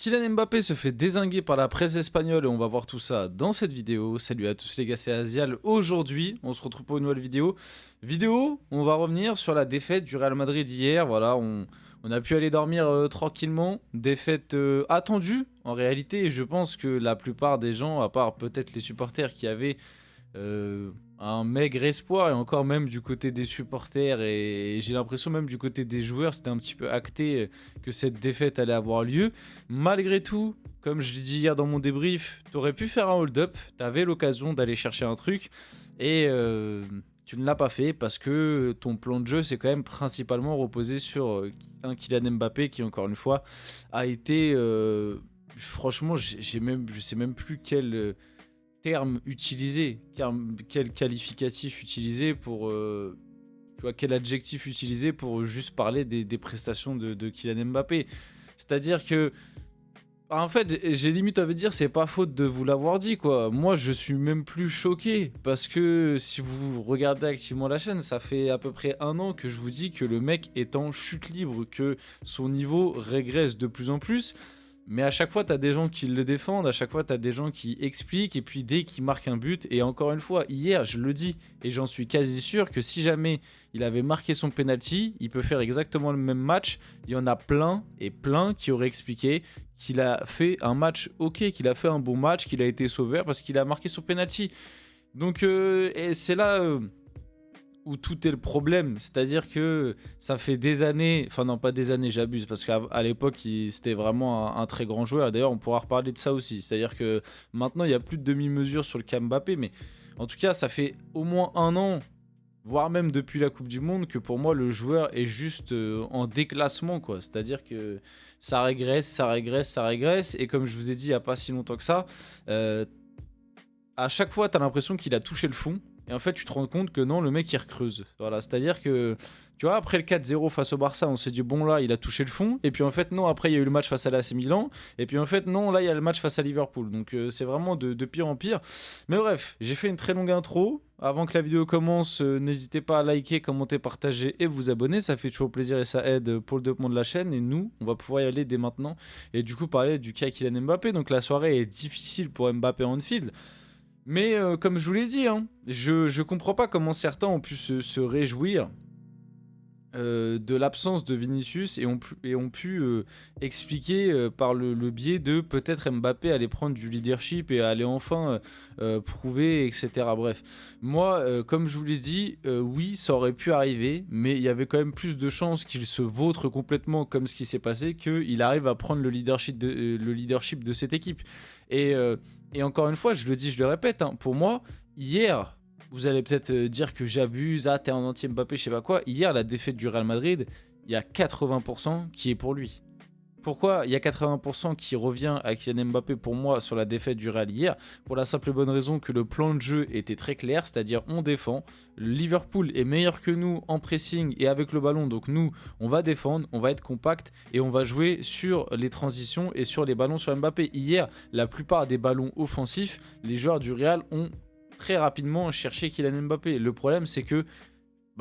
Kylian Mbappé se fait dézinguer par la presse espagnole et on va voir tout ça dans cette vidéo. Salut à tous les gars, c'est Azial. Aujourd'hui, on se retrouve pour une nouvelle vidéo. On va revenir sur la défaite du Real Madrid hier. Voilà, on a pu aller dormir tranquillement. Défaite attendue en réalité. Et je pense que la plupart des gens, à part peut-être les supporters qui avaient un maigre espoir, et encore même du côté des supporters, et j'ai l'impression même du côté des joueurs, c'était un petit peu acté que cette défaite allait avoir lieu. Malgré tout, comme je l'ai dit hier dans mon débrief, t'aurais pu faire un hold-up, t'avais l'occasion d'aller chercher un truc, et tu ne l'as pas fait parce que ton plan de jeu s'est quand même principalement reposé sur un Kylian Mbappé qui, encore une fois, a été... franchement, je sais même plus quel terme utilisé, quel qualificatif utiliser pour... tu vois, quel adjectif utiliser pour juste parler des prestations de Kylian Mbappé. C'est-à-dire que, en fait, j'ai limite envie de dire, c'est pas faute de vous l'avoir dit, quoi. Moi, je suis même plus choqué, parce que si vous regardez activement la chaîne, ça fait à peu près 1 an que je vous dis que le mec est en chute libre, que son niveau régresse de plus en plus. Mais à chaque fois, tu as des gens qui le défendent, à chaque fois, tu as des gens qui expliquent, et puis dès qu'il marque un but, et encore une fois, hier, je le dis, et j'en suis quasi sûr que si jamais il avait marqué son penalty, il peut faire exactement le même match. Il y en a plein et plein qui auraient expliqué qu'il a fait un match ok, qu'il a fait un bon match, qu'il a été sauveur parce qu'il a marqué son penalty. Donc, et c'est là... où tout est le problème, c'est-à-dire que ça fait des années, enfin non pas des années, j'abuse, parce qu'à l'époque c'était vraiment un très grand joueur, d'ailleurs on pourra reparler de ça aussi, c'est-à-dire que maintenant il n'y a plus de demi-mesure sur le cas Mbappé, mais en tout cas ça fait au moins 1 an, voire même depuis la Coupe du Monde, que pour moi le joueur est juste en déclassement, quoi, c'est-à-dire que ça régresse, et comme je vous ai dit il n'y a pas si longtemps que ça, à chaque fois, tu as l'impression qu'il a touché le fond. Et en fait, tu te rends compte que non, le mec, il recreuse. Voilà, c'est-à-dire que, tu vois, après le 4-0 face au Barça, on s'est dit, bon, là, il a touché le fond. Et puis, en fait, non, après, il y a eu le match face à l'AC Milan. Et puis, en fait, non, là, il y a le match face à Liverpool. Donc, c'est vraiment de pire en pire. Mais bref, j'ai fait une très longue intro. Avant que la vidéo commence, n'hésitez pas à liker, commenter, partager et vous abonner. Ça fait toujours plaisir et ça aide pour le développement de la chaîne. Et nous, on va pouvoir y aller dès maintenant. Et du coup, parler du cas Kylian Mbappé. Donc, la soirée est difficile pour Mbappé en field. Mais comme je vous l'ai dit, hein, je comprends pas comment certains ont pu se réjouir de l'absence de Vinicius et ont pu expliquer par le biais de peut-être Mbappé aller prendre du leadership et aller enfin prouver, etc. Bref, moi, comme je vous l'ai dit, oui, ça aurait pu arriver, mais il y avait quand même plus de chances qu'il se vautre complètement comme ce qui s'est passé, qu'il arrive à prendre le leadership de cette équipe. Et encore une fois, je le dis, je le répète, hein, pour moi, hier... Vous allez peut-être dire que j'abuse, ah t'es un anti-Mbappé, je sais pas quoi. Hier, la défaite du Real Madrid, il y a 80% qui est pour lui. Pourquoi il y a 80% qui revient à Kylian Mbappé pour moi sur la défaite du Real hier? Pour la simple et bonne raison que le plan de jeu était très clair, c'est-à-dire on défend. Le Liverpool est meilleur que nous en pressing et avec le ballon, donc nous, on va défendre, on va être compact et on va jouer sur les transitions et sur les ballons sur Mbappé. Hier, la plupart des ballons offensifs, les joueurs du Real ont très rapidement chercher Kylian Mbappé. Le problème, c'est que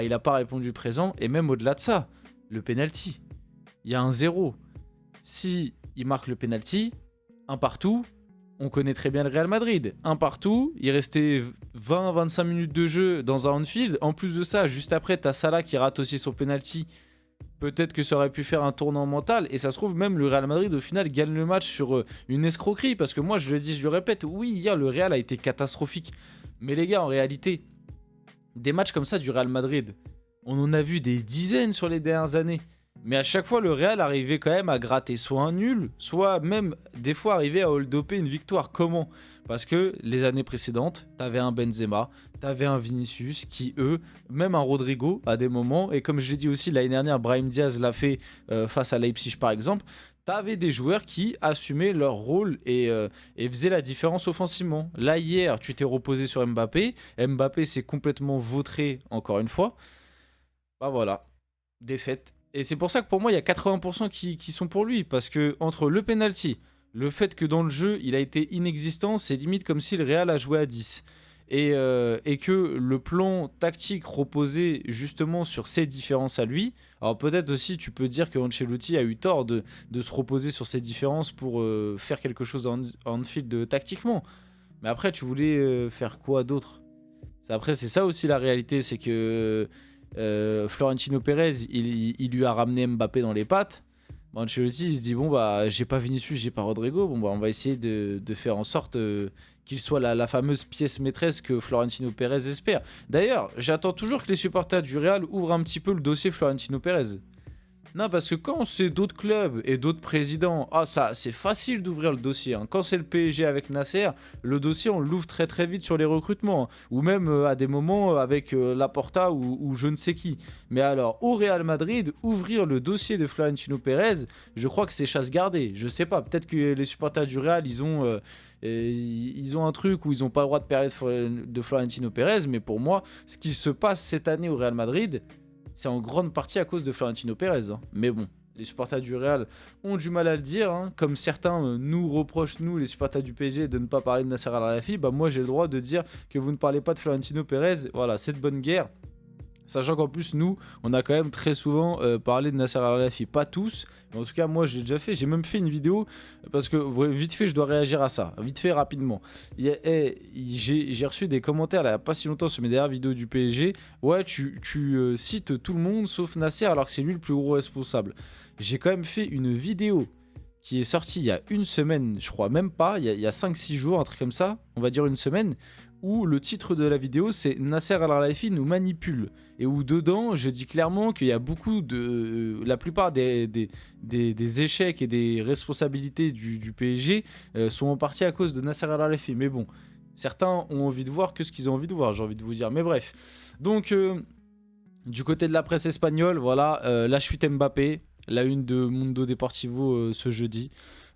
il n'a pas répondu présent, et même au-delà de ça, le penalty. Il y a un 0. Si il marque le penalty, un partout, on connaît très bien le Real Madrid. Un partout, il restait 20-25 minutes de jeu dans un on-field. En plus de ça, juste après, t'as Salah qui rate aussi son penalty. Peut-être que ça aurait pu faire un tournant mental, et ça se trouve même le Real Madrid au final gagne le match sur une escroquerie, parce que moi je le dis, je le répète, oui, hier le Real a été catastrophique, mais les gars, en réalité, des matchs comme ça du Real Madrid, on en a vu des dizaines sur les dernières années, mais à chaque fois le Real arrivait quand même à gratter soit un nul, soit même des fois arriver à hold-upper une victoire. Comment? Parce que les années précédentes, t'avais un Benzema, t'avais un Vinicius qui, eux, même un Rodrigo à des moments, et comme je l'ai dit aussi l'année dernière, Brahim Diaz l'a fait face à Leipzig par exemple, t'avais des joueurs qui assumaient leur rôle et faisaient la différence offensivement. Là, hier, tu t'es reposé sur Mbappé, Mbappé s'est complètement vautré encore une fois, bah voilà, défaite. Et c'est pour ça que pour moi, il y a 80% qui sont pour lui, parce que entre le penalty, le fait que dans le jeu, il a été inexistant, c'est limite comme si le Real a joué à 10. et que le plan tactique reposait justement sur ces différences à lui. Alors peut-être aussi tu peux dire que Ancelotti a eu tort de se reposer sur ces différences pour faire quelque chose en Anfield tactiquement. Mais après tu voulais faire quoi d'autre? Après c'est ça aussi la réalité, c'est que Florentino Pérez il lui a ramené Mbappé dans les pattes. Bon, Ancelotti il se dit bon bah j'ai pas Vinicius, j'ai pas Rodrigo, bon bah on va essayer de faire en sorte qu'il soit la fameuse pièce maîtresse que Florentino Pérez espère. D'ailleurs j'attends toujours que les supporters du Real ouvrent un petit peu le dossier Florentino Pérez. Non, parce que quand c'est d'autres clubs et d'autres présidents, ah ça c'est facile d'ouvrir le dossier. Hein. Quand c'est le PSG avec Nasser, le dossier on l'ouvre très très vite sur les recrutements. Hein. Ou même à des moments avec Laporta ou je ne sais qui. Mais alors au Real Madrid, ouvrir le dossier de Florentino Pérez, je crois que c'est chasse gardée. Je sais pas, peut-être que les supporters du Real ils ont un truc où ils n'ont pas le droit de parler de Florentino Pérez. Mais pour moi, ce qui se passe cette année au Real Madrid, c'est en grande partie à cause de Florentino Pérez. Hein. Mais bon, les supporters du Real ont du mal à le dire. Hein. Comme certains nous reprochent, nous, les supporters du PSG, de ne pas parler de Nasser Al-Khelaifi, bah moi j'ai le droit de dire que vous ne parlez pas de Florentino Pérez. Voilà, c'est de bonne guerre. Sachant qu'en plus, nous, on a quand même très souvent parlé de Nasser Al-Khelaifi. Pas tous, mais en tout cas, moi, je l'ai déjà fait. J'ai même fait une vidéo, parce que vite fait, je dois réagir à ça. Vite fait, rapidement. J'ai reçu des commentaires, là, pas si longtemps, sur mes dernières vidéos du PSG. Ouais, tu cites tout le monde, sauf Nasser, alors que c'est lui le plus gros responsable. J'ai quand même fait une vidéo qui est sortie il y a une semaine, je crois même pas, il y a 5-6 jours, un truc comme ça, on va dire une semaine, où le titre de la vidéo c'est Nasser Al-Khelaifi nous manipule, et où dedans je dis clairement qu'il y a beaucoup de la plupart des échecs et des responsabilités du PSG sont en partie à cause de Nasser Al-Khelaifi. Mais bon, certains ont envie de voir que ce qu'ils ont envie de voir, j'ai envie de vous dire. Mais bref, donc du côté de la presse espagnole, voilà, la chute Mbappé, la une de Mundo Deportivo ce jeudi,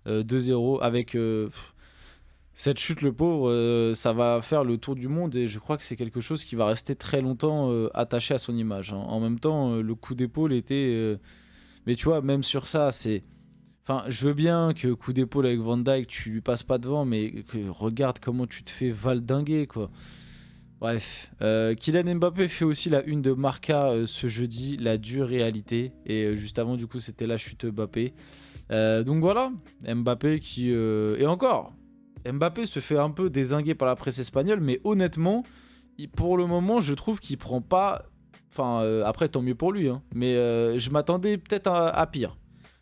2-0 avec cette chute, le pauvre, ça va faire le tour du monde et je crois que c'est quelque chose qui va rester très longtemps attaché à son image. Hein. En même temps, le coup d'épaule était... mais tu vois, même sur ça, c'est... Enfin, je veux bien que coup d'épaule avec Van Dijk, tu lui passes pas devant, mais regarde comment tu te fais valdinguer, quoi. Bref, Kylian Mbappé fait aussi la une de Marca ce jeudi, la dure réalité. Et juste avant, du coup, c'était la chute Mbappé. Donc voilà, Mbappé qui... et encore... Mbappé se fait un peu dézinguer par la presse espagnole, mais honnêtement, pour le moment, je trouve qu'il prend pas... Enfin, après, tant mieux pour lui, hein, mais je m'attendais peut-être à pire.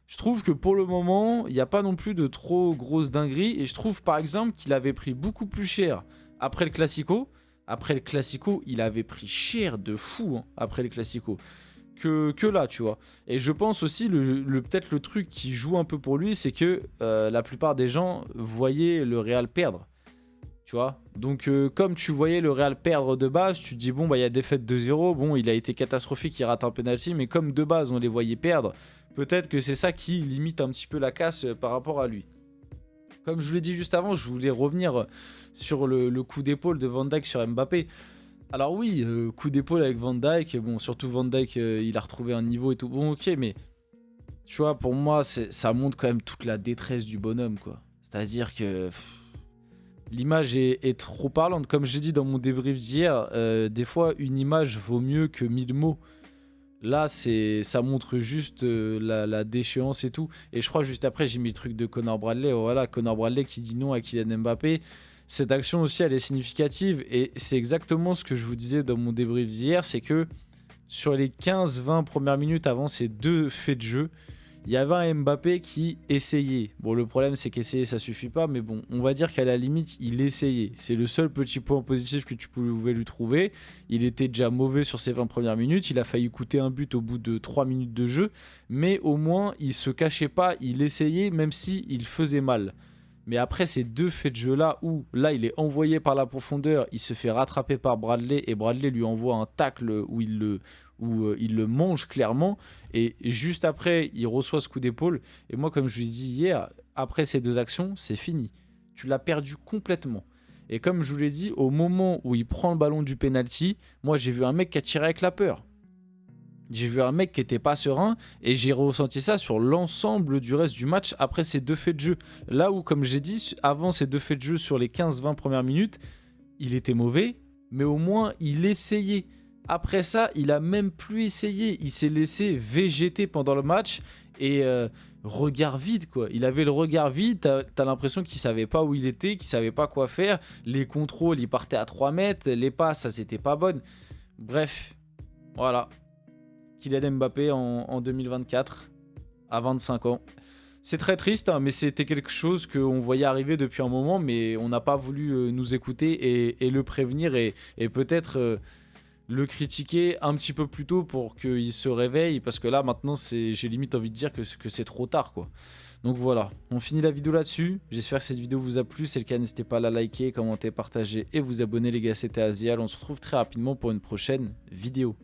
Je trouve que pour le moment, il n'y a pas non plus de trop grosses dingueries, et je trouve par exemple qu'il avait pris beaucoup plus cher après le Classico. Après le Classico, il avait pris cher de fou, hein, après le Classico. Que là, tu vois. Et je pense aussi, peut-être le truc qui joue un peu pour lui, c'est que la plupart des gens voyaient le Real perdre. Tu vois. Donc, comme tu voyais le Real perdre de base, tu te dis, bon, bah, il y a défaite 2-0. Bon, il a été catastrophique, il rate un penalty. Mais comme de base, on les voyait perdre, peut-être que c'est ça qui limite un petit peu la casse par rapport à lui. Comme je vous l'ai dit juste avant, je voulais revenir sur le coup d'épaule de Van Dijk sur Mbappé. Alors oui, coup d'épaule avec Van Dijk, bon, surtout Van Dijk, il a retrouvé un niveau et tout, bon ok, mais tu vois, pour moi, ça montre quand même toute la détresse du bonhomme, quoi. C'est-à-dire que l'image est trop parlante, comme j'ai dit dans mon débrief d'hier, des fois, une image vaut mieux que 1000 mots. Là, ça montre juste la déchéance et tout, et je crois juste après, j'ai mis le truc de Conor Bradley, voilà, Conor Bradley qui dit non à Kylian Mbappé. Cette action aussi, elle est significative et c'est exactement ce que je vous disais dans mon débrief d'hier, c'est que sur les 15-20 premières minutes avant ces deux faits de jeu, il y avait un Mbappé qui essayait. Bon, le problème, c'est qu'essayer, ça suffit pas, mais bon, on va dire qu'à la limite, il essayait. C'est le seul petit point positif que tu pouvais lui trouver. Il était déjà mauvais sur ses 20 premières minutes, il a failli coûter un but au bout de 3 minutes de jeu, mais au moins, il se cachait pas, il essayait, même s'il faisait mal. Mais après ces deux faits de jeu là, où là il est envoyé par la profondeur, il se fait rattraper par Bradley et Bradley lui envoie un tacle où il le mange clairement, et juste après il reçoit ce coup d'épaule. Et moi, comme je l'ai dit hier, après ces deux actions, c'est fini. Tu l'as perdu complètement. Et comme je vous l'ai dit, au moment où il prend le ballon du penalty, moi j'ai vu un mec qui a tiré avec la peur. J'ai vu un mec qui était pas serein et j'ai ressenti ça sur l'ensemble du reste du match après ces deux faits de jeu. Là où, comme j'ai dit, avant ces deux faits de jeu sur les 15-20 premières minutes, il était mauvais, mais au moins il essayait. Après ça, il a même plus essayé. Il s'est laissé végéter pendant le match et regard vide, quoi. Il avait le regard vide. T'as l'impression qu'il savait pas où il était, qu'il savait pas quoi faire. Les contrôles, il partait à 3 mètres. Les passes, ça c'était pas bonne. Bref, voilà. Kylian Mbappé en 2024, à 25 ans. C'est très triste, hein, mais c'était quelque chose qu'on voyait arriver depuis un moment, mais on n'a pas voulu nous écouter et le prévenir et peut-être le critiquer un petit peu plus tôt pour qu'il se réveille, parce que là maintenant j'ai limite envie de dire que c'est trop tard, quoi. Donc voilà, on finit la vidéo là-dessus. J'espère que cette vidéo vous a plu. Si c'est le cas, n'hésitez pas à la liker, commenter, partager et vous abonner, les gars. C'était Azial. On se retrouve très rapidement pour une prochaine vidéo.